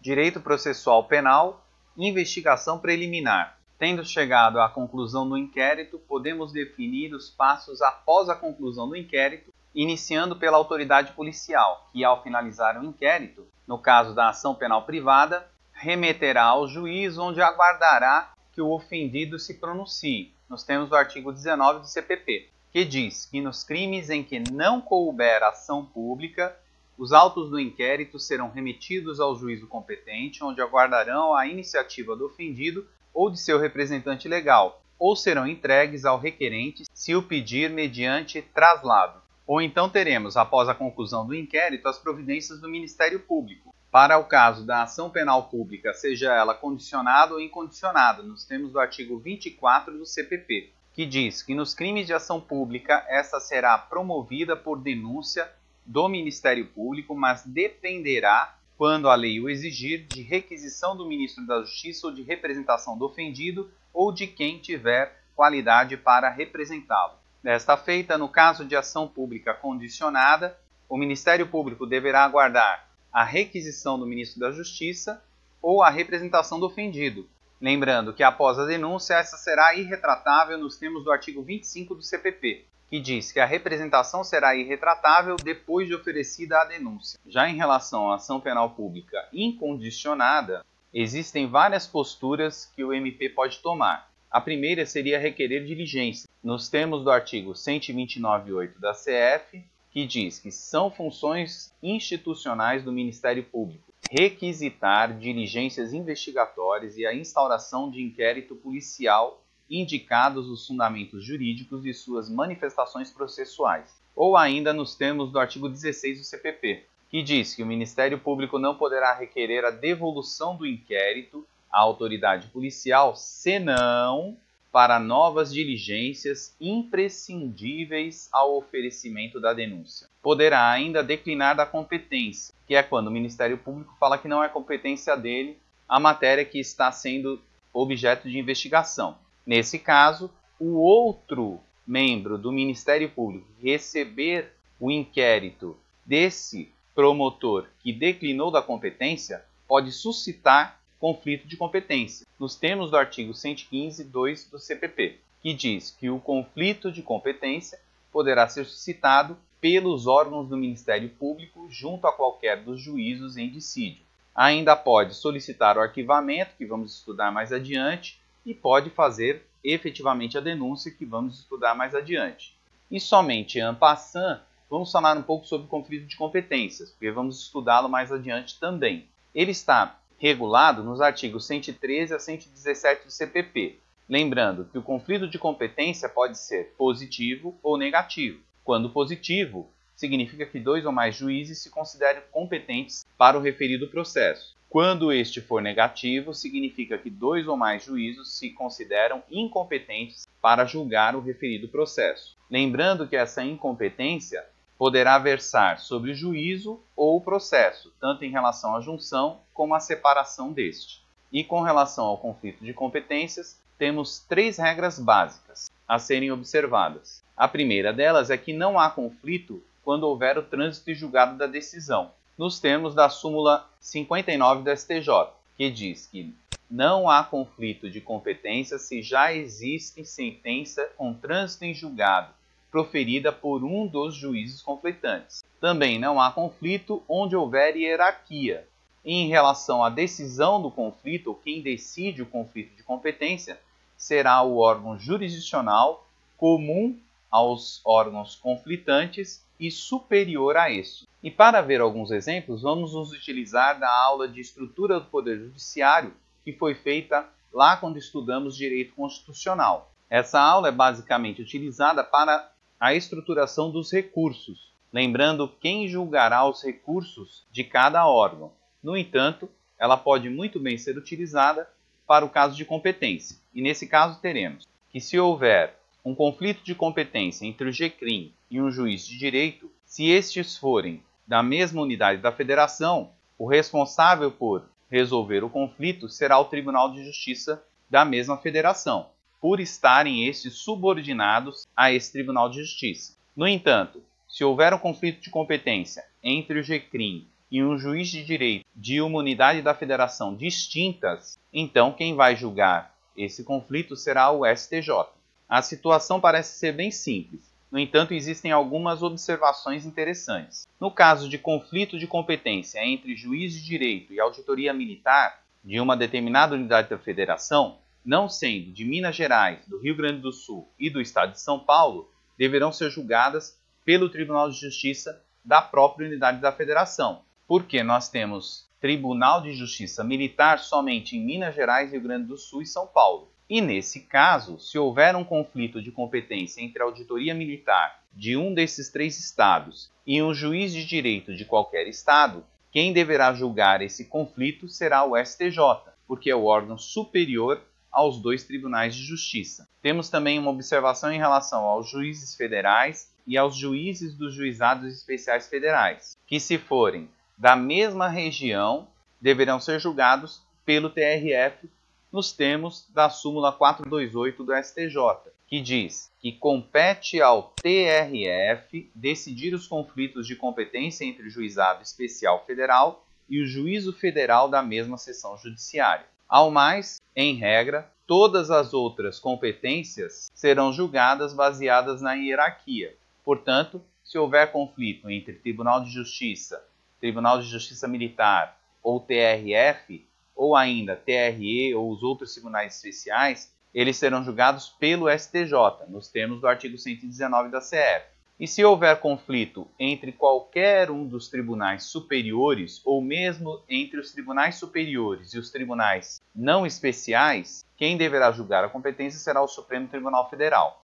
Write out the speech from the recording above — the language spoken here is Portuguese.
Direito processual penal, investigação preliminar. Tendo chegado à conclusão do inquérito, podemos definir os passos após a conclusão do inquérito, iniciando pela autoridade policial, que ao finalizar o inquérito, no caso da ação penal privada, remeterá ao juiz, onde aguardará que o ofendido se pronuncie, nos termos do artigo 19 do CPP, que diz que nos crimes em que não couber ação pública, os autos do inquérito serão remetidos ao juízo competente, onde aguardarão a iniciativa do ofendido ou de seu representante legal, ou serão entregues ao requerente se o pedir mediante traslado. Ou então teremos, após a conclusão do inquérito, as providências do Ministério Público. Para o caso da ação penal pública, seja ela condicionada ou incondicionada, nos termos do artigo 24 do CPP, que diz que nos crimes de ação pública, essa será promovida por denúncia do Ministério Público, mas dependerá, quando a lei o exigir, de requisição do Ministro da Justiça ou de representação do ofendido ou de quem tiver qualidade para representá-lo. Desta feita, no caso de ação pública condicionada, o Ministério Público deverá aguardar a requisição do Ministro da Justiça ou a representação do ofendido. Lembrando que após a denúncia, essa será irretratável nos termos do artigo 25 do CPP, que diz que a representação será irretratável depois de oferecida a denúncia. Já em relação à ação penal pública incondicionada, existem várias posturas que o MP pode tomar. A primeira seria requerer diligência, nos termos do artigo 129.8 da CF, que diz que são funções institucionais do Ministério Público requisitar diligências investigatórias e a instauração de inquérito policial indicados os fundamentos jurídicos e suas manifestações processuais. Ou ainda nos termos do artigo 16 do CPP, que diz que o Ministério Público não poderá requerer a devolução do inquérito à autoridade policial, senão para novas diligências imprescindíveis ao oferecimento da denúncia. Poderá ainda declinar da competência, que é quando o Ministério Público fala que não é competência dele a matéria que está sendo objeto de investigação. Nesse caso, o outro membro do Ministério Público receber o inquérito desse promotor que declinou da competência pode suscitar conflito de competência, nos termos do artigo 115.2 do CPP, que diz que o conflito de competência poderá ser suscitado pelos órgãos do Ministério Público junto a qualquer dos juízos em dissídio. Ainda pode solicitar o arquivamento, que vamos estudar mais adiante, e pode fazer efetivamente a denúncia, que vamos estudar mais adiante. E somente en passant, vamos falar um pouco sobre o conflito de competências, porque vamos estudá-lo mais adiante também. Ele está regulado nos artigos 113 a 117 do CPP. Lembrando que o conflito de competência pode ser positivo ou negativo. Quando positivo, significa que 2 ou mais juízes se consideram competentes para o referido processo. Quando este for negativo, significa que 2 ou mais juízes se consideram incompetentes para julgar o referido processo. Lembrando que essa incompetência poderá versar sobre o juízo ou o processo, tanto em relação à junção como à separação deste. E com relação ao conflito de competências, temos 3 regras básicas a serem observadas. A primeira delas é que não há conflito quando houver o trânsito e julgado da decisão, nos termos da súmula 59 do STJ, que diz que não há conflito de competência se já existe sentença com trânsito em julgado, proferida por um dos juízes conflitantes. Também não há conflito onde houver hierarquia. Em relação à decisão do conflito, ou quem decide o conflito de competência, será o órgão jurisdicional comum aos órgãos conflitantes e superior a este. E para ver alguns exemplos, vamos nos utilizar da aula de estrutura do Poder Judiciário, que foi feita lá quando estudamos Direito Constitucional. Essa aula é basicamente utilizada para a estruturação dos recursos, lembrando quem julgará os recursos de cada órgão. No entanto, ela pode muito bem ser utilizada para o caso de competência. E nesse caso teremos que se houver um conflito de competência entre o GCRIM e um juiz de direito, se estes forem da mesma unidade da federação, o responsável por resolver o conflito será o Tribunal de Justiça da mesma federação, por estarem estes subordinados a esse Tribunal de Justiça. No entanto, se houver um conflito de competência entre o GCRIM e um juiz de direito de uma unidade da federação distintas, então quem vai julgar esse conflito será o STJ. A situação parece ser bem simples. No entanto, existem algumas observações interessantes. No caso de conflito de competência entre juiz de direito e auditoria militar de uma determinada unidade da federação, não sendo de Minas Gerais, do Rio Grande do Sul e do Estado de São Paulo, deverão ser julgadas pelo Tribunal de Justiça da própria unidade da federação, porque nós temos Tribunal de Justiça Militar somente em Minas Gerais, Rio Grande do Sul e São Paulo. E nesse caso, se houver um conflito de competência entre a auditoria militar de um desses três estados e um juiz de direito de qualquer estado, quem deverá julgar esse conflito será o STJ, porque é o órgão superior aos dois tribunais de justiça. Temos também uma observação em relação aos juízes federais e aos juízes dos juizados especiais federais, que se forem da mesma região, deverão ser julgados pelo TRF nos termos da súmula 428 do STJ, que diz que compete ao TRF decidir os conflitos de competência entre o juizado especial federal e o juízo federal da mesma seção judiciária. Ao mais, em regra, todas as outras competências serão julgadas baseadas na hierarquia. Portanto, se houver conflito entre Tribunal de Justiça Militar ou TRF, ou ainda TRE ou os outros tribunais especiais, eles serão julgados pelo STJ, nos termos do artigo 119 da CF. E se houver conflito entre qualquer um dos tribunais superiores, ou mesmo entre os tribunais superiores e os tribunais não especiais, quem deverá julgar a competência será o Supremo Tribunal Federal.